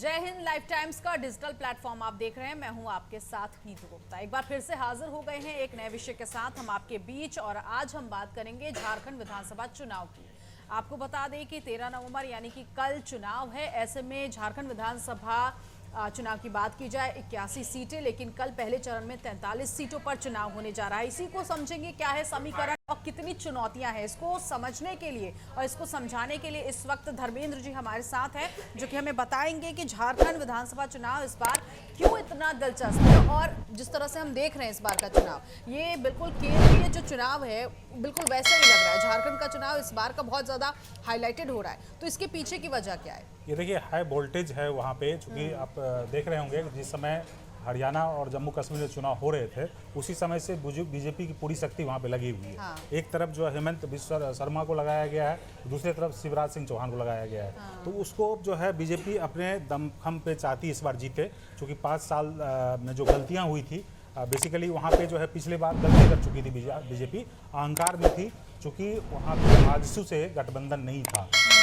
जय Hind. Life times का digital platform आप देख रहे हैं। मैं हूं आपके साथ नीतू गुप्ता। एक बार फिर से हाजिर हो गए हैं एक नए विषय के साथ हम आपके बीच, और आज हम बात करेंगे झारखंड विधानसभा चुनाव की। आपको बता दें कि 13 नवंबर यानी कि कल चुनाव है। ऐसे में झारखंड विधानसभा चुनाव की बात की जाए 81 सीटें, लेकिन कल पहले चरण में 43 सीटों पर चुनाव होने जा रहा है। इसी को समझेंगे क्या है समीकरण और कितनी चुनौतियां हैं। इसको समझने के लिए और इसको समझाने के लिए इस वक्त धर्मेंद्र जी हमारे साथ हैं, जो कि हमें बताएंगे कि झारखंड विधानसभा चुनाव इस बार क्यों इतना दिलचस्प है। और जिस तरह से हम देख रहे हैं इस बार का चुनाव, ये बिल्कुल केंद्रीय जो चुनाव है बिल्कुल वैसा ही लग रहा है। झारखंड का चुनाव इस बार का बहुत ज्यादा हाईलाइटेड हो रहा है, तो इसके पीछे की वजह क्या है? ये देखिए, हाई वोल्टेज है वहाँ पे, चूँकि आप देख रहे होंगे जिस समय हरियाणा और जम्मू कश्मीर में चुनाव हो रहे थे उसी समय से बीजेपी की पूरी शक्ति वहाँ पे लगी हुई है। हाँ। एक तरफ जो हेमंत बिस्वा शर्मा को लगाया गया है, दूसरी तरफ शिवराज सिंह चौहान को लगाया गया है। हाँ। तो उसको जो है बीजेपी अपने दमखम पे चाहती इस बार जीते, चूँकि 5 साल में जो गलतियाँ हुई थी, बेसिकली वहाँ पे जो है पिछले बार गलती कर चुकी थी बीजेपी, अहंकार में थी, चूँकि वहाँ पे आजसू से गठबंधन नहीं था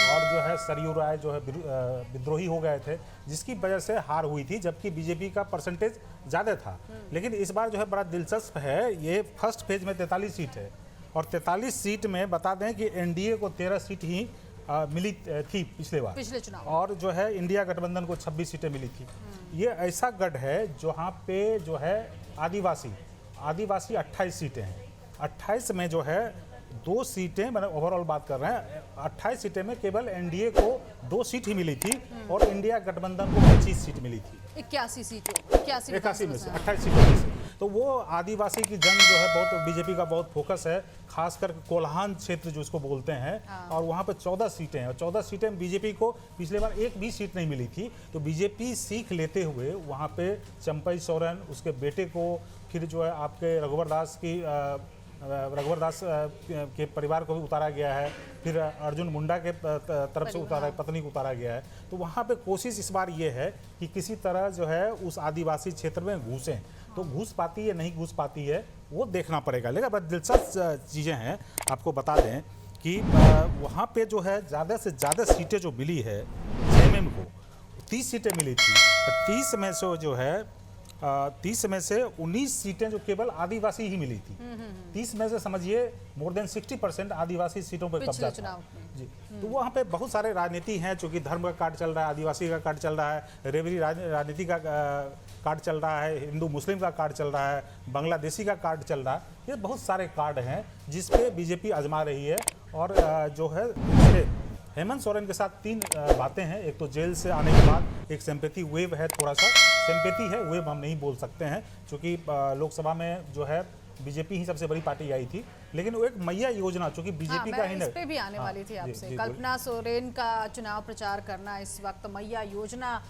और जो है सरयू राय जो है विद्रोही हो गए थे, जिसकी वजह से हार हुई थी, जबकि बीजेपी का परसेंटेज ज़्यादा था। लेकिन इस बार जो है बड़ा दिलचस्प है, ये फर्स्ट फेज में 43 सीट है और 43 सीट में बता दें कि एनडीए को 13 सीट ही मिली थी पिछले चुनाव, और जो है इंडिया गठबंधन को 26 सीटें मिली थी। ये ऐसा गढ़ है जहाँ पे जो है आदिवासी 28 सीटें हैं। 28 में जो है 2 सीटें, मैंने ओवरऑल बात कर रहे हैं, 28 सीटें में केवल एनडीए को 2 सीट ही मिली थी और इंडिया गठबंधन को 25 सीट मिली थी। 81 सीटों 81 में से 28 सीटों में से। तो वो आदिवासी की जंग जो है बहुत बीजेपी का बहुत फोकस है, खासकर कोल्हान क्षेत्र जो इसको बोलते हैं। हाँ। और वहाँ पे 14 सीटें हैं और 14 सीटें में बीजेपी को पिछले बार एक भी सीट नहीं मिली थी। तो बीजेपी सीख लेते हुए वहाँ पे चंपई सोरेन, उसके बेटे को, फिर जो है आपके रघुवर दास के परिवार को भी उतारा गया है, फिर अर्जुन मुंडा के तरफ से पत्नी को उतारा गया है। तो वहाँ पे कोशिश इस बार ये है कि किसी तरह जो है उस आदिवासी क्षेत्र में घुसें। तो घुस पाती है नहीं घुस पाती है वो देखना पड़ेगा। लेकिन बड़ी दिलचस्प चीज़ें हैं, आपको बता दें कि वहाँ पे जो है ज़्यादा से ज़्यादा सीटें जो मिली है जेएमएम को 30 सीटें मिली थी। 30 में से जो है 30 में से 19 सीटें जो केवल आदिवासी ही मिली थी। 30 में से समझिए मोर देन 60% आदिवासी सीटों पर कब्जा था जी। तो वहाँ पे बहुत सारे राजनीति हैं, चूँकि धर्म का कार्ड चल रहा है, आदिवासी का कार्ड चल रहा है, रेवरी राजनीति का कार्ड चल रहा है, हिंदू मुस्लिम का कार्ड चल रहा है, बांग्लादेशी का कार्ड चल रहा है। ये बहुत सारे कार्ड हैं जिस पे बीजेपी आजमा रही है। और जो है हेमंत सोरेन के साथ 3 बातें हैं। एक तो जेल से आने के बाद एक सिंपैथी वेव है, थोड़ा सा सिंपैथी है, वेव हम नहीं बोल सकते हैं, क्योंकि लोकसभा में जो है बीजेपी ही सबसे बड़ी पार्टी आई थी। लेकिन वो एक मैया योजना, चूंकि बीजेपी का ही इस पे भी आने वाली थी आपसे। कल्पना सोरेन का चुनाव प्रचार करना, इस वक्त मैया योजना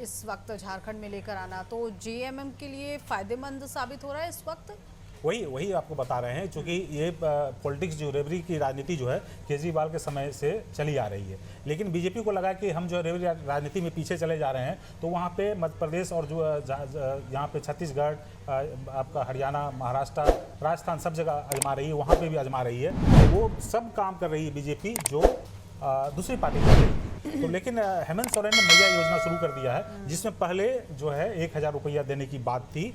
इस वक्त झारखंड में लेकर आना, तो जेएमएम के लिए फायदेमंद साबित हो रहा है इस वक्त। वही आपको बता रहे हैं, क्योंकि ये पॉलिटिक्स जो रेवरी की राजनीति जो है केजरीवाल के समय से चली आ रही है। लेकिन बीजेपी को लगा कि हम जो रेवरी राजनीति में पीछे चले जा रहे हैं, तो वहाँ पे मध्य प्रदेश और जो यहाँ पे छत्तीसगढ़, आपका हरियाणा, महाराष्ट्र, राजस्थान सब जगह आजमा रही है, वहाँ पे भी आजमा रही है। वो सब काम कर रही है बीजेपी जो दूसरी पार्टी कर रही थी। तो लेकिन हेमंत सोरेन ने मैया योजना शुरू कर दिया है, जिसमें पहले जो है 1000 रुपया देने की बात थी,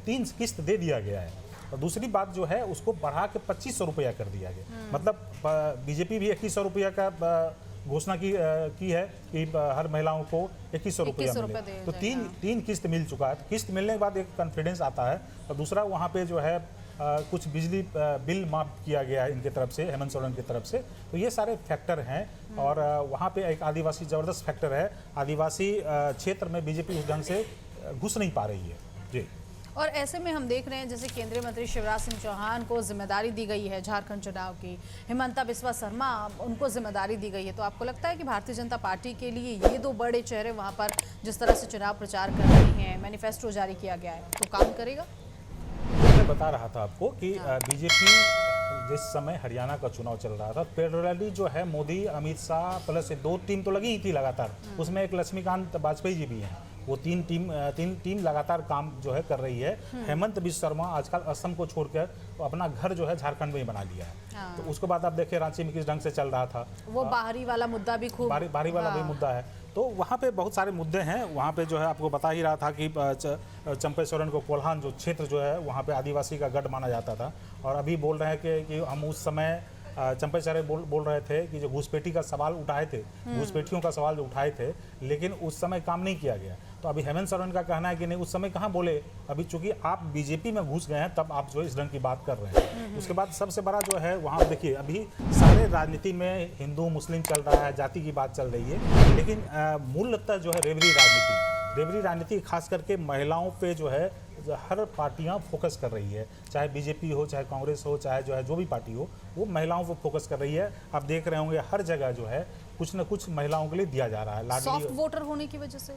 3 किस्त दे दिया गया है। और दूसरी बात जो है उसको बढ़ा के 2500 रुपया कर दिया गया। मतलब बीजेपी भी 2100 रुपया का घोषणा की है कि हर महिलाओं को 2100 रुपया मिले। तो 3 किस्त मिल चुका है। किस्त मिलने के बाद एक कॉन्फिडेंस आता है। और दूसरा वहाँ पे जो है कुछ बिजली बिल माफ किया गया है इनके तरफ से, हेमंत सोरेन की तरफ से। तो ये सारे फैक्टर हैं। और वहाँ पे एक आदिवासी ज़बरदस्त फैक्टर है। आदिवासी क्षेत्र में बीजेपी उस ढंग से घुस नहीं पा रही है जी। और ऐसे में हम देख रहे हैं जैसे केंद्रीय मंत्री शिवराज सिंह चौहान को जिम्मेदारी दी गई है झारखंड चुनाव की, हिमंता बिस्वा शर्मा उनको जिम्मेदारी दी गई है। तो आपको लगता है कि भारतीय जनता पार्टी के लिए ये 2 बड़े चेहरे वहां पर जिस तरह से चुनाव प्रचार कर रहे हैं, मैनिफेस्टो जारी किया गया है, तो काम करेगा? मैं बता रहा था आपको कि बीजेपी जिस समय हरियाणा का चुनाव चल रहा था, फेडरली जो है मोदी, अमित शाह प्लस 2 टीम तो लगी ही थी लगातार। उसमें एक लक्ष्मीकांत वाजपेयी जी भी हैं। वो तीन टीम लगातार काम जो है कर रही है। हेमंत बिस्वा शर्मा आजकल असम को छोड़कर अपना घर जो है झारखंड में ही बना लिया है। तो उसके बाद आप देखिए रांची में किस ढंग से चल रहा था, वो बाहरी वाला मुद्दा भी खूब बाहरी वाला भी मुद्दा है। तो वहाँ पे बहुत सारे मुद्दे हैं। वहाँ पे जो है आपको बता ही रहा था कि चंपे सोरेन को कोल्हान जो क्षेत्र जो है वहाँ पे आदिवासी का गढ़ माना जाता था, और अभी बोल रहे हैं कि हम उस समय चंपे सोरेन बोल रहे थे कि जो घुसपैठी का सवाल उठाए थे, घुसपैठियों का सवाल जो उठाए थे, लेकिन उस समय काम नहीं किया गया। तो अभी हेमंत सोरेन का कहना है कि नहीं, उस समय कहाँ बोले, अभी चूंकि आप बीजेपी में घुस गए हैं तब आप जो इस ढंग की बात कर रहे हैं। उसके बाद सबसे बड़ा जो है वहाँ देखिए, अभी सारे राजनीति में हिंदू मुस्लिम चल रहा है, जाति की बात चल रही है, लेकिन मूलतः जो है रेवड़ी राजनीति खास करके महिलाओं पे जो है हर पार्टियां फोकस कर रही है, चाहे बीजेपी हो, चाहे कांग्रेस हो, चाहे जो है जो भी पार्टी हो, वो महिलाओं पर फोकस कर रही है। आप देख रहे होंगे हर जगह जो है कुछ न कुछ महिलाओं के लिए दिया जा रहा है। सॉफ्ट वोटर होने की वजह से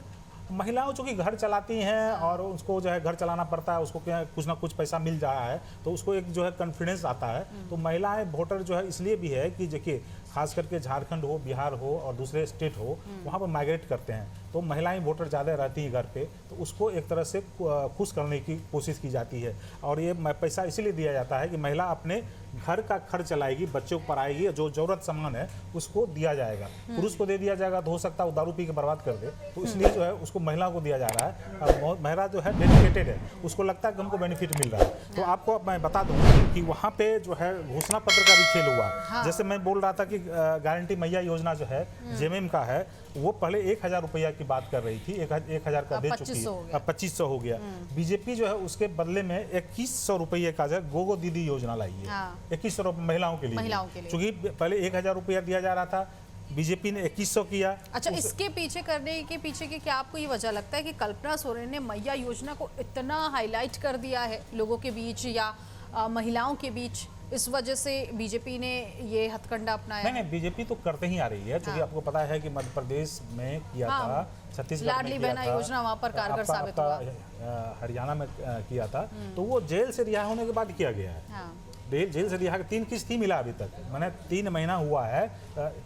महिलाओं चूँकि घर चलाती हैं और उसको जो है घर चलाना पड़ता है, उसको क्या कुछ ना कुछ पैसा मिल जा रहा है, तो उसको एक जो है कॉन्फिडेंस आता है। तो महिलाएं वोटर जो है इसलिए भी है कि देखिए खास करके झारखंड हो, बिहार हो और दूसरे स्टेट हो, वहाँ पर माइग्रेट करते हैं, तो महिलाएं वोटर ज़्यादा रहती हैं घर पे, तो उसको एक तरह से खुश करने की कोशिश की जाती है। और ये पैसा इसीलिए दिया जाता है कि महिला अपने घर का खर्च चलाएगी, बच्चों को पढ़ाएगी, जो जरूरत सामान है उसको दिया जाएगा। पुरुष को दे दिया जाएगा तो हो सकता है वो दारू पी के बर्बाद कर दे, तो इसलिए जो है उसको महिला को दिया जा रहा है। और महिला जो है डेडिकेटेड है, उसको लगता है कि हमको बेनिफिट मिल रहा है। तो आपको मैं बता दूं कि वहाँ पे जो है घोषणा पत्र का भी खेल हुआ। जैसे मैं बोल रहा था कि गारंटी मैया योजना जो है जेएमएम का है, वो पहले 1000 रुपया की बात कर रही थी, 1000 का दे चुकी है, अब 2500 हो गया। बीजेपी जो है उसके बदले में 2100 रुपये का जो गोगो दीदी योजना लाई है, 2100 रुपये महिलाओं के लिए, क्योंकि पहले 1000 रुपया दिया जा रहा था, बीजेपी ने 2100 किया। अच्छा, इसके पीछे करने के पीछे की क्या आपको ये वजह लगता है कि कल्पना सोरेन ने मैया योजना को इतना हाईलाइट कर दिया है लोगों के बीच या महिलाओं के बीच, इस वजह से बीजेपी ने ये हथकंडा अपनाया? नहीं, बीजेपी तो करते ही आ रही है, क्योंकि आपको पता है कि मध्य प्रदेश में किया था, छत्तीसगढ़ लाडली बहना योजना वहाँ पर कारगर साबित हुआ, हरियाणा में किया था, तो वो जेल से रिहा होने के बाद किया गया है। जेल से रिहा 3 किस्त ही मिला अभी तक, मैंने 3 महीना हुआ है,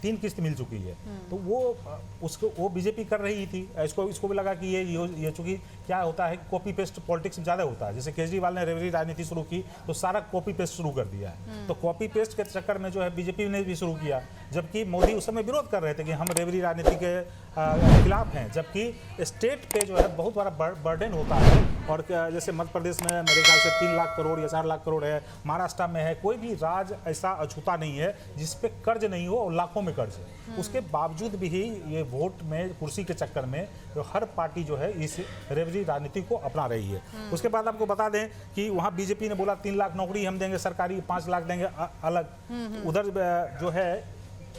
3 किस्त मिल चुकी है। तो वो बीजेपी कर रही थी। इसको भी लगा कि ये चूंकि क्या होता है, कॉपी पेस्ट पॉलिटिक्स ज़्यादा होता है। जैसे केजरीवाल ने रेवड़ी राजनीति शुरू की तो सारा कॉपी पेस्ट शुरू कर दिया है, तो कॉपी पेस्ट के चक्कर में जो है बीजेपी ने भी शुरू किया, जबकि मोदी उस समय विरोध कर रहे थे कि हम रेवड़ी राजनीति के खिलाफ हैं, जबकि स्टेट पे जो है बहुत बड़ा बर्डन होता है। और जैसे मध्य प्रदेश में मेरे ख्याल से 3 लाख करोड़ या 4 लाख करोड़ है, महाराष्ट्र में है, कोई भी राज्य ऐसा अछूता नहीं है जिसपे कर्ज नहीं हो, और लाखों में कर्ज है। उसके बावजूद भी ये वोट में कुर्सी के चक्कर में जो हर पार्टी जो है इस रेवड़ी राजनीति को अपना रही है। उसके बाद आपको बता दें कि वहाँ बीजेपी ने बोला 3 लाख नौकरी हम देंगे सरकारी, 5 लाख देंगे अलग। उधर जो है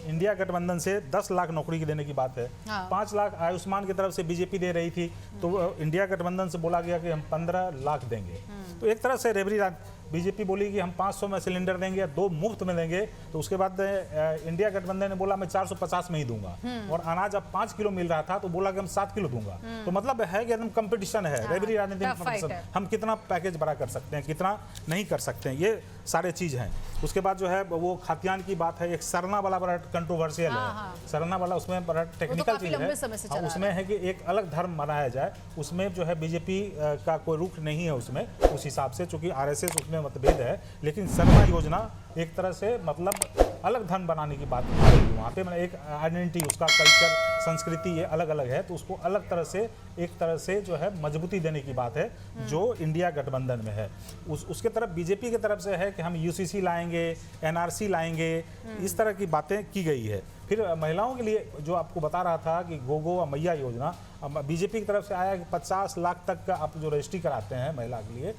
इंडिया गठबंधन से 10 लाख नौकरी की देने की बात है। 5 लाख आयुष्मान की तरफ से बीजेपी दे रही थी, तो इंडिया गठबंधन से बोला गया कि हम 15 लाख देंगे। तो एक तरह से रेवड़ी बीजेपी बोली कि हम 500 में सिलेंडर देंगे, 2 मुफ्त में देंगे, तो उसके बाद इंडिया गठबंधन ने बोला मैं 450 में ही दूंगा। और अनाज अब 5 किलो मिल रहा था तो बोला कि हम 7 किलो दूंगा। तो मतलब है कि एकदम कंपटीशन है, रेवड़ी राजनीति में कंपटीशन, हम कितना पैकेज बड़ा कर सकते हैं, कितना नहीं कर सकते हैं, ये सारे चीज हैं। उसके बाद जो है वो खाद्यान्न की बात है, एक सरना वाला बड़ा कंट्रोवर्शियल है। सरना वाला उसमें बड़ा टेक्निकल चीज है, उसमें है कि एक अलग धर्म मनाया जाए, उसमें जो है बीजेपी का कोई रुख नहीं है उसमें, उस हिसाब से, चूंकि आरएसएस उसमें मतभेद है। लेकिन सरना योजना एक तरह से मतलब अलग धर्म बनाने की बात आ रही है वहाँ पे, मतलब एक आइडेंटिटी, उसका कल्चर, संस्कृति ये अलग अलग है, तो उसको अलग तरह से एक तरह से जो है मजबूती देने की बात है जो इंडिया गठबंधन में है। उसके तरफ बीजेपी की तरफ से है कि हम यूसीसी लाएंगे, एनआरसी लाएंगे, इस तरह की बातें की गई है। फिर महिलाओं के लिए जो आपको बता रहा था कि गोगो और मैया योजना, बीजेपी की तरफ से आया कि 50 लाख तक का आप जो रजिस्ट्री कराते हैं महिला के लिए,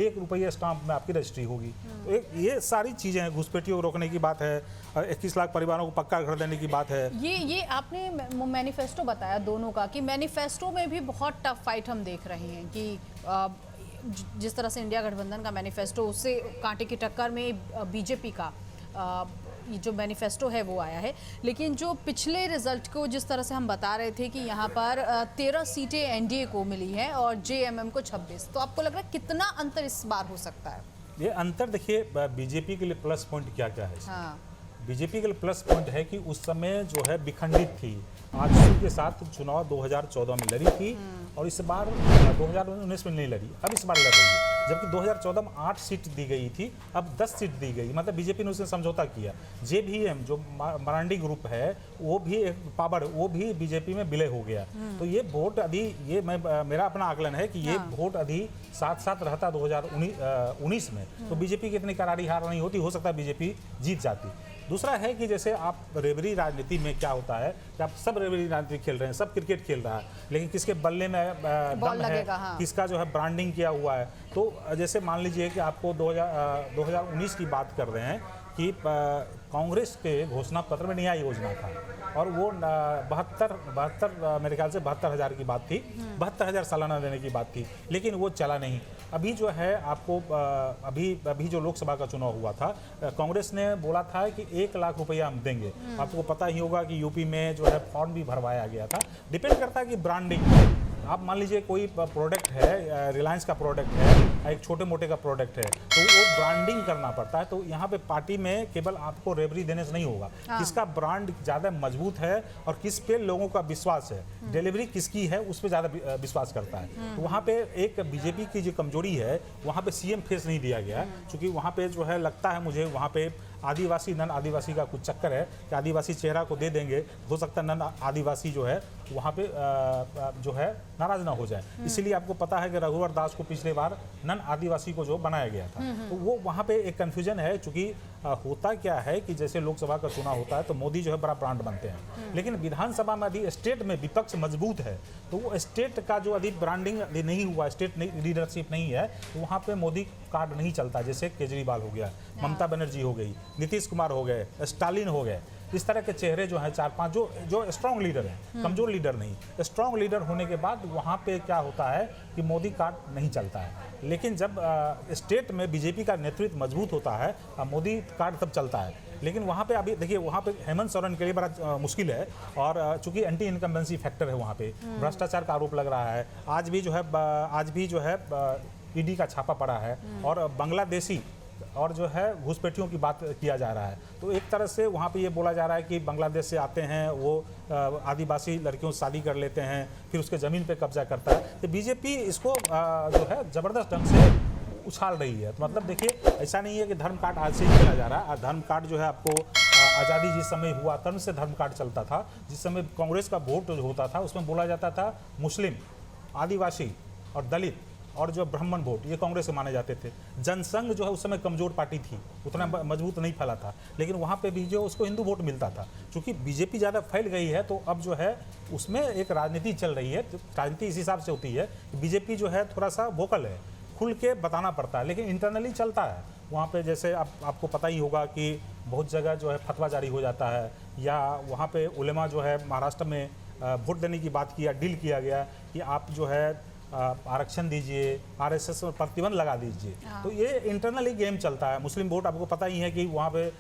1 रुपये स्टाम्प में आपकी रजिस्ट्री होगी। तो ये सारी चीज़ें हैं, घुसपैठियों को रोकने की बात है, 21 लाख परिवारों को पक्का घर देने की बात है। ये आपने मैनिफेस्टो बताया दोनों का, कि मैनिफेस्टो में भी बहुत टफ फाइट हम देख रहे हैं कि जिस तरह से इंडिया गठबंधन का मैनिफेस्टो, उससे कांटे की टक्कर में बीजेपी का जो मैनिफेस्टो है वो आया है। लेकिन जो पिछले रिजल्ट को जिस तरह से हम बता रहे थे कि यहाँ पर 13 सीटें एनडीए को मिली हैं और जेएमएम को 26, तो आपको लग रहा है कितना अंतर इस बार हो सकता है? ये अंतर देखिए, बीजेपी के लिए प्लस पॉइंट क्या क्या है। बीजेपी के लिए प्लस पॉइंट है कि उस समय जो है विखंडित थी, आजसू के साथ चुनाव 2014 में लड़ी थी और इस बार 2019 में नहीं लड़ी, अब इस बार लड़ रही है। जबकि 2014 में 8 सीट दी गई थी, अब 10 सीट दी गई। मतलब बीजेपी ने उससे समझौता किया। जेवीएम जो मरांडी ग्रुप है वो भी एक पावर, वो भी बीजेपी में विलय हो गया। तो ये वोट अभी ये मेरा अपना आकलन है कि ये वोट अभी साथ साथ रहता 2019 में तो बीजेपी की इतनी करारी हार नहीं होती, हो सकता है बीजेपी जीत जाती। दूसरा है कि जैसे आप रेवरी राजनीति में क्या होता है कि आप सब रेवरी राजनीति खेल रहे हैं, सब क्रिकेट खेल रहा है, लेकिन किसके बल्ले में दम है, किसका जो है ब्रांडिंग किया हुआ है। तो जैसे मान लीजिए कि आपको 2019 की बात कर रहे हैं कि कांग्रेस के घोषणा पत्र में न्याय योजना था और वो 72 मेरे ख्याल से 72,000 की बात थी, 72,000 सालाना देने की बात थी, लेकिन वो चला नहीं। अभी जो है आपको अभी जो लोकसभा का चुनाव हुआ था, कांग्रेस ने बोला था कि 1 लाख रुपया हम देंगे। आपको पता ही होगा कि यूपी में जो है फॉर्म भी भरवाया गया था। डिपेंड करता है कि ब्रांडिंग, आप मान लीजिए कोई प्रोडक्ट है, रिलायंस का प्रोडक्ट है, एक छोटे मोटे का प्रोडक्ट है, तो वो ब्रांडिंग करना पड़ता है। तो यहाँ पे पार्टी में केवल आपको रेवरी देने से नहीं होगा, किसका ब्रांड ज़्यादा मजबूत है और किस पे लोगों का विश्वास है, डिलीवरी किसकी है उस पर ज़्यादा विश्वास करता है। तो वहाँ पे एक बीजेपी की जो कमजोरी है, वहाँ पे सीएम फेस नहीं दिया गया, क्योंकि वहाँ पे जो है लगता है मुझे वहाँ पे आदिवासी नन आदिवासी का कुछ चक्कर है कि आदिवासी चेहरा को दे देंगे, हो सकता है नन आदिवासी जो है वहाँ पे जो है नाराज ना हो जाए। इसीलिए आपको पता है कि रघुवर दास को पिछले बार नन आदिवासी को जो बनाया गया था, तो वो वहाँ पे एक कन्फ्यूजन है। चूंकि होता क्या है कि जैसे लोकसभा का चुनाव होता है तो मोदी जो है बड़ा ब्रांड बनते हैं, लेकिन विधानसभा में अभी स्टेट में विपक्ष मजबूत है, तो वो स्टेट का जो अभी ब्रांडिंग नहीं हुआ, स्टेट लीडरशिप नहीं है, तो वहाँ पे मोदी कार्ड नहीं चलता। जैसे केजरीवाल हो गया, ममता बनर्जी हो गई, नीतीश कुमार हो गए, स्टालिन हो गए, इस तरह के चेहरे जो हैं 4-5 जो स्ट्रांग लीडर हैं, कमजोर लीडर नहीं। स्ट्रांग लीडर होने के बाद वहाँ पे क्या होता है कि मोदी कार्ड नहीं चलता है। लेकिन जब स्टेट में बीजेपी का नेतृत्व मजबूत होता है, मोदी कार्ड तब चलता है। लेकिन वहाँ पे अभी देखिए, वहाँ पे हेमंत सोरेन के लिए बड़ा मुश्किल है, और चूंकि एंटी इनकम्बेंसी फैक्टर है वहाँ पे, भ्रष्टाचार का आरोप लग रहा है। आज भी जो है ईडी का छापा पड़ा है, और बांग्लादेशी और जो है घुसपैठियों की बात किया जा रहा है। तो एक तरह से वहाँ पे ये बोला जा रहा है कि बांग्लादेश से आते हैं वो आदिवासी लड़कियों से शादी कर लेते हैं, फिर उसके ज़मीन पे कब्जा करता है। तो बीजेपी इसको जो है ज़बरदस्त ढंग से उछाल रही है। तो मतलब देखिए, ऐसा नहीं है कि धर्म कार्ड आज से ही खेला जा रहा है। धर्म कार्ड जो है आपको आज़ादी जिस समय हुआ तब से धर्म कार्ड चलता था। जिस समय कांग्रेस का वोट होता था उसमें बोला जाता था मुस्लिम, आदिवासी और दलित और जो ब्राह्मण वोट, ये कांग्रेस से माने जाते थे। जनसंघ जो है उस समय कमजोर पार्टी थी, उतना मजबूत नहीं फैला था, लेकिन वहाँ पे भी जो उसको हिंदू वोट मिलता था। चूंकि बीजेपी ज़्यादा फैल गई है, तो अब जो है उसमें एक राजनीति चल रही है। तो राजनीति इस हिसाब से होती है कि बीजेपी जो है थोड़ा सा वोकल है, खुल के बताना पड़ता है, लेकिन इंटरनली चलता है। वहाँ पे जैसे आपको पता ही होगा कि बहुत जगह जो है फतवा जारी हो जाता है, या वहाँ पे उलेमा जो है महाराष्ट्र में वोट देने की बात किया, डील किया गया कि आप जो है आरक्षण दीजिए, आरएसएस पर प्रतिबंध लगा दीजिए। तो ये इंटरनली गेम चलता है। मुस्लिम वोट आपको पता ही है कि वहाँ पे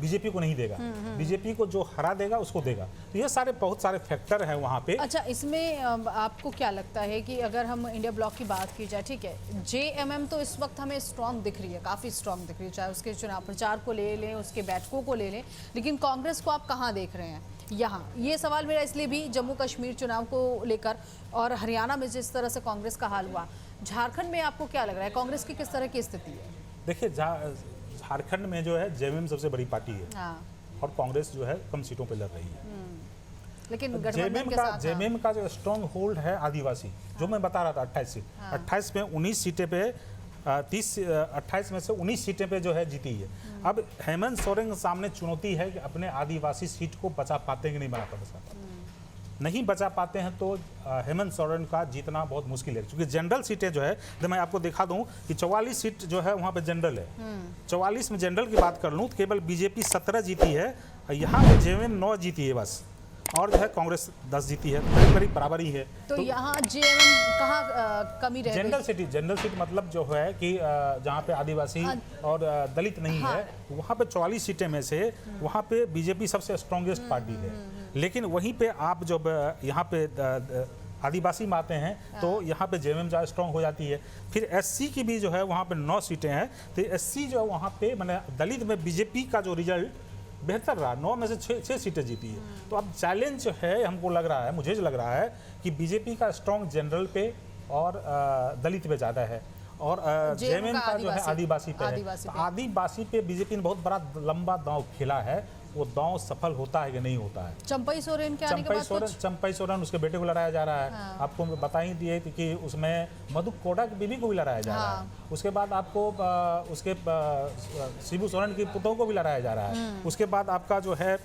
बीजेपी को नहीं देगा, बीजेपी को जो हरा देगा उसको देगा। तो ये बहुत सारे फैक्टर हैं वहाँ पे। अच्छा, इसमें आपको क्या लगता है कि अगर हम इंडिया ब्लॉक की बात की जाए, ठीक है, जेएमएम तो इस वक्त हमें स्ट्रांग दिख रही है, काफ़ी स्ट्रांग दिख रही है, चाहे उसके चुनाव प्रचार को ले लें, उसके बैठकों को ले लें, लेकिन कांग्रेस को आप कहाँ देख रहे हैं यहाँ? ये सवाल मेरा इसलिए भी जम्मू कश्मीर चुनाव को लेकर, और हरियाणा में जिस तरह से कांग्रेस का हाल हुआ, झारखंड में आपको क्या लग रहा है, कांग्रेस की किस तरह की स्थिति है? देखिए, झारखंड में जो है जेएमएम सबसे बड़ी पार्टी है, और कांग्रेस जो है कम सीटों पर लड़ रही है। लेकिन जेएमएम का जो स्ट्रॉन्ग होल्ड है आदिवासी, जो मैं बता रहा था 28 सीट, 28 में 19 सीटें पे 28 में से 19 सीटें पे जो है जीती है। अब हेमंत सोरेन के सामने चुनौती है कि अपने आदिवासी सीट को बचा पाते हैं कि नहीं नहीं बचा पाते हैं, तो हेमंत सोरेन का जीतना बहुत मुश्किल है। क्योंकि जनरल सीटें जो है, तो मैं आपको दिखा दूं कि 44 सीट जो है वहाँ पे जनरल है। 44 में जनरल की बात कर लूँ तो केवल बीजेपी 17 जीती है, यहाँ पे जेएमएम 9 जीती है बस, और जो है कांग्रेस 10 जीती है, करीब करीब बराबर ही है। तो यहाँ जेएमएम कहाँ कमी रह गई? जनरल सीट मतलब जो है कि जहाँ पे आदिवासी और दलित नहीं है, वहाँ पे 44 सीटें में से वहाँ पे बीजेपी सबसे स्ट्रॉन्गेस्ट पार्टी है। लेकिन वहीं पे आप जब यहाँ पे आदिवासी में आते हैं तो यहाँ पे जेएमएम ज़्यादा स्ट्रॉन्ग हो जाती है। फिर एससी की भी जो है वहाँ पे 9 सीटें हैं, तो एससी जो है वहाँ पे मैंने दलित में बीजेपी का जो रिजल्ट बेहतर रहा, 9 में से 6 सीटें जीती है। तो अब चैलेंज जो है हमको लग रहा है, मुझे लग रहा है कि बीजेपी का स्ट्रॉन्ग जनरल पे और दलित पे ज़्यादा है, और जेएमएम का जो है आदिवासी पे है। आदिवासी तो पे। आदिवासी पे बीजेपी ने बहुत बड़ा लंबा दांव खेला है। वो दांव सफल होता है कि नहीं होता है। चंपई सोरेन के आने के बाद कुछ चंपई सोरेन उसके बेटे को लड़ाया जा रहा है। आपको बता ही दिए कि उसमें मधु कोड़ा की बीवी को भी लड़ाया जा रहा है। उसके बाद आपको उसके शिबू सोरेन की पुतों को भी लड़ाया जा रहा है। उसके बाद आपका जो है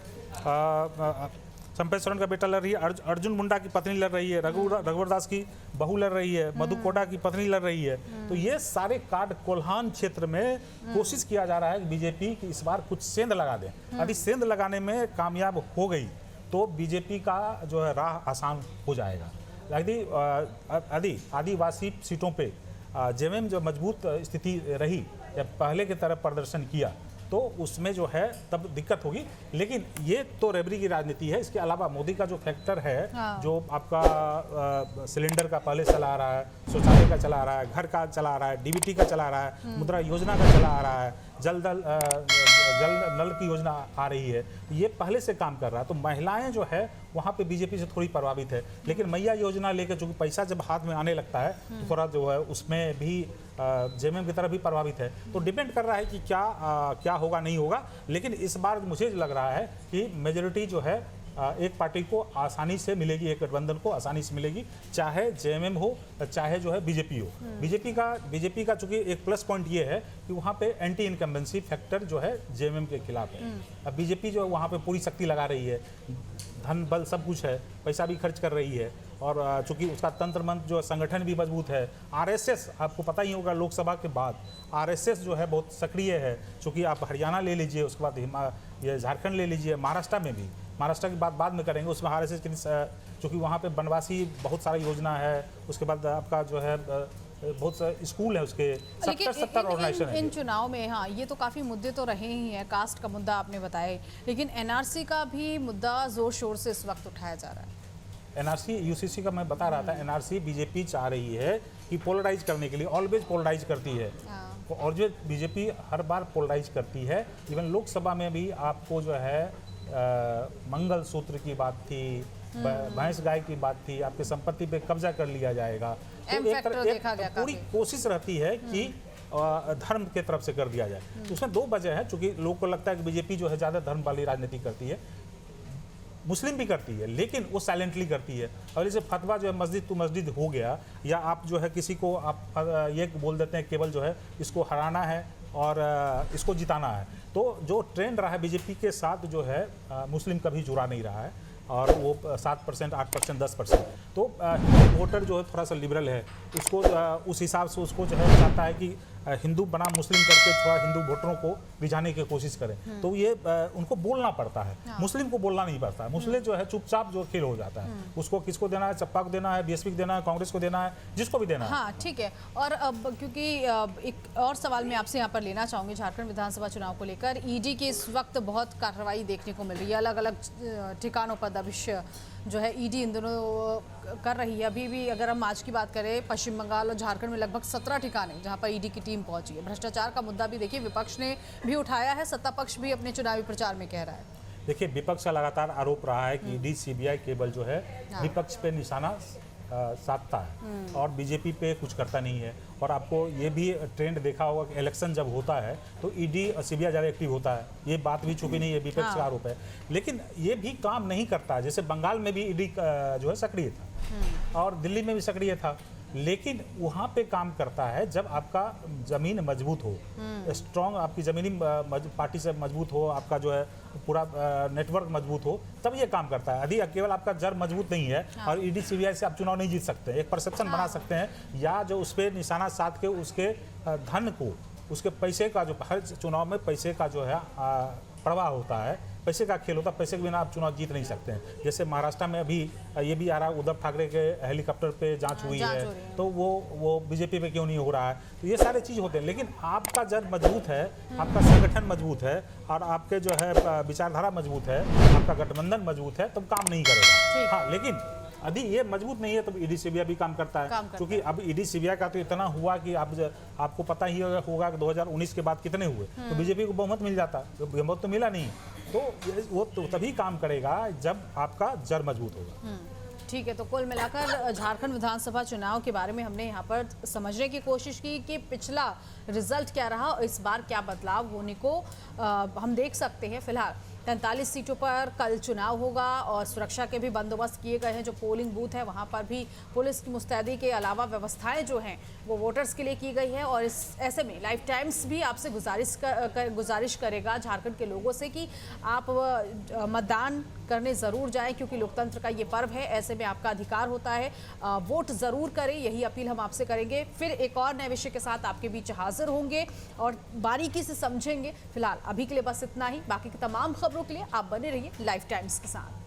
चंपई सोरेन का बेटा लड़ रही है, अर्जुन मुंडा की पत्नी लड़ रही है, रघुवर दास की बहू लड़ रही है, मधु कोड़ा की पत्नी लड़ रही है। तो ये सारे कार्ड कोल्हान क्षेत्र में कोशिश किया जा रहा है कि बीजेपी की इस बार कुछ सेंध लगा दें। यदि सेंध लगाने में कामयाब हो गई तो बीजेपी का जो है राह आसान हो जाएगा। यदि आदिवासी सीटों पे जेएमएम जो मजबूत स्थिति रही या पहले की तरह प्रदर्शन किया तो उसमें जो है तब दिक्कत होगी। लेकिन ये तो रेबरी की राजनीति है। इसके अलावा मोदी का जो फैक्टर है, जो आपका सिलेंडर का पहले चला आ रहा है, शौचालय का चला आ रहा है, घर का चला आ रहा है, डीबीटी का चला आ रहा है, मुद्रा योजना का चला आ रहा है, जल नल की योजना आ रही है, ये पहले से काम कर रहा है। तो महिलाएं जो है वहाँ पे बीजेपी से थोड़ी प्रभावित है। लेकिन मैया योजना लेकर चूंकि पैसा जब हाथ में आने लगता है तो थोड़ा जो है उसमें भी जेएमएम की तरफ भी प्रभावित है। तो डिपेंड कर रहा है कि क्या होगा नहीं होगा। लेकिन इस बार मुझे लग रहा है कि मेजोरिटी जो है एक पार्टी को आसानी से मिलेगी, एक गठबंधन को आसानी से मिलेगी, चाहे जेएमएम हो चाहे जो है बीजेपी हो। बीजेपी का चूंकि एक प्लस पॉइंट ये है कि वहाँ पे एंटी इनकम्बेंसी फैक्टर जो है जेएमएम के खिलाफ है। अब बीजेपी जो है वहाँ पे पूरी शक्ति लगा रही है, धन बल सब कुछ है, पैसा भी खर्च कर रही है और चूंकि उसका तंत्र मंत्र जो संगठन भी मजबूत है। आरएसएस आपको पता ही होगा, लोकसभा के बाद आरएसएस जो है बहुत सक्रिय है। चूंकि आप हरियाणा ले लीजिए, उसके बाद ये झारखंड ले लीजिए, महाराष्ट्र में भी, महाराष्ट्र की बात बाद में करेंगे, उसमें आरएसएस की चूँकि वहाँ पे बनवासी बहुत सारी योजना है। उसके बाद आपका जो है बहुत सारे स्कूल है, उसके 70 ऑर्गेनाइजेशन है। इन चुनाव में हाँ ये तो काफ़ी मुद्दे तो रहे ही हैं। कास्ट का मुद्दा आपने बताया, लेकिन एनआरसी का भी मुद्दा जोर शोर से इस वक्त उठाया जा रहा है। एनआरसी यूसीसी का मैं बता रहा था, एनआरसी बीजेपी चाह रही है कि पोलराइज करने के लिए, ऑलवेज पोलराइज करती है और जो बीजेपी हर बार पोलराइज करती है। इवन लोकसभा में भी आपको जो है मंगल सूत्र की बात थी, भैंस गाय की बात थी, आपकी संपत्ति पे कब्जा कर लिया जाएगा। तो एक पूरी कोशिश रहती है कि धर्म के तरफ से कर दिया जाए। तो उसमें दो वजह है। चूंकि लोगों को लगता है कि बीजेपी जो है ज़्यादा धर्म वाली राजनीति करती है, मुस्लिम भी करती है, लेकिन वो साइलेंटली करती है। और जैसे फतवा जो है मस्जिद टू मस्जिद हो गया, या आप जो है किसी को आप ये बोल देते हैं केवल जो है इसको हराना है और इसको जिताना है। तो जो ट्रेंड रहा है बीजेपी के साथ जो है मुस्लिम कभी जुड़ा नहीं रहा है और वो 7%, 8%, 10%। तो वोटर जो है थोड़ा सा लिबरल है, उसको उस हिसाब से उसको जो है चाहता है कि हिंदू बनाम मुस्लिम करके थोड़ा हिंदू वोटरों को रिझाने की कोशिश करें। तो ये उनको बोलना पड़ता है, मुस्लिम को बोलना नहीं पड़ता है। मुस्लिम जो है चुपचाप जो खेल हो जाता है, उसको किसको देना है, सपा को देना है, बीएसपी को देना है, कांग्रेस को देना है, जिसको भी देना है। हाँ ठीक है। और अब क्योंकि एक और सवाल मैं आपसे यहाँ पर लेना चाहूँगी झारखंड विधानसभा चुनाव को लेकर। ईडी की इस वक्त बहुत कार्रवाई देखने को मिल रही है, अलग अलग ठिकानों पर दबिश जो है ईडी इन दोनों कर रही है। अभी भी अगर हम आज की बात करें, पश्चिम बंगाल और झारखंड में लगभग 17 ठिकाने जहां पर ईडी की टीम पहुंची है। भ्रष्टाचार का मुद्दा भी देखिए विपक्ष ने भी उठाया है, सत्ता पक्ष भी अपने चुनावी प्रचार में कह रहा है। देखिए, विपक्ष का लगातार आरोप रहा है कि ईडी सीबीआई केवल जो है विपक्ष पे निशाना साधता है और बीजेपी पे कुछ करता नहीं है। और आपको ये भी ट्रेंड देखा होगा कि इलेक्शन जब होता है तो ईडी और सीबीआई ज़्यादा एक्टिव होता है। ये बात भी छुपी नहीं है, विपक्ष का आरोप है। लेकिन ये भी काम नहीं करता। जैसे बंगाल में भी ईडी जो है सक्रिय था और दिल्ली में भी सक्रिय था, लेकिन वहाँ पे काम करता है जब आपका ज़मीन मजबूत हो, स्ट्रॉन्ग आपकी ज़मीनी पार्टी से मजबूत हो, आपका जो है पूरा नेटवर्क मजबूत हो, तब ये काम करता है। यदि केवल आपका जड़ मजबूत नहीं है और ईडी सीबीआई से आप चुनाव नहीं जीत सकते, एक परसेप्शन बना सकते हैं, या जो उस पर निशाना साध के उसके धन को, उसके पैसे का, जो हर चुनाव में पैसे का जो है प्रवाह होता है, पैसे का खेल होता है, पैसे के बिना आप चुनाव जीत नहीं सकते हैं। जैसे महाराष्ट्र में अभी ये भी आ रहा है, उद्धव ठाकरे के हेलीकॉप्टर पे जांच हुई है, तो वो बीजेपी पे क्यों नहीं हो रहा है। तो ये सारे चीज़ होते हैं। लेकिन आपका जड़ मजबूत है, आपका संगठन मजबूत है और आपके जो है विचारधारा मजबूत है, आपका गठबंधन मजबूत है, तब काम नहीं करेगा। हाँ, लेकिन यदि ये मजबूत नहीं है तो ईडी सीबीआई भी काम करता है। क्योंकि अब ईडी सीबीआई का तो इतना हुआ कि आपको पता ही होगा कि 2019 के बाद कितने हुए, तो बीजेपी को बहुमत मिल जाता, तो बहुमत तो मिला नहीं। तो वो तो तभी काम करेगा जब आपका जड़ मजबूत होगा। ठीक है, तो कुल मिलाकर झारखंड विधानसभा चुनाव के बारे में हमने यहाँ पर समझने की कोशिश की कि पिछला रिजल्ट क्या रहा और इस बार क्या बदलाव होने को हम देख सकते हैं। फिलहाल 43 सीटों पर कल चुनाव होगा और सुरक्षा के भी बंदोबस्त किए गए हैं। जो पोलिंग बूथ है वहाँ पर भी पुलिस की मुस्तैदी के अलावा व्यवस्थाएं जो हैं वो वोटर्स के लिए की गई है। और इस ऐसे में लाइफ टाइम्स भी आपसे गुजारिश करेगा झारखंड के लोगों से कि आप मतदान करने ज़रूर जाएं, क्योंकि लोकतंत्र का ये पर्व है। ऐसे में आपका अधिकार होता है, वोट ज़रूर करें, यही अपील हम आपसे करेंगे। फिर एक और नए विषय के साथ आपके बीच हाजिर होंगे और बारीकी से समझेंगे। फिलहाल अभी के लिए बस इतना ही। बाकी की तमाम खबरों के लिए आप बने रहिए लाइफ टाइम्स के साथ।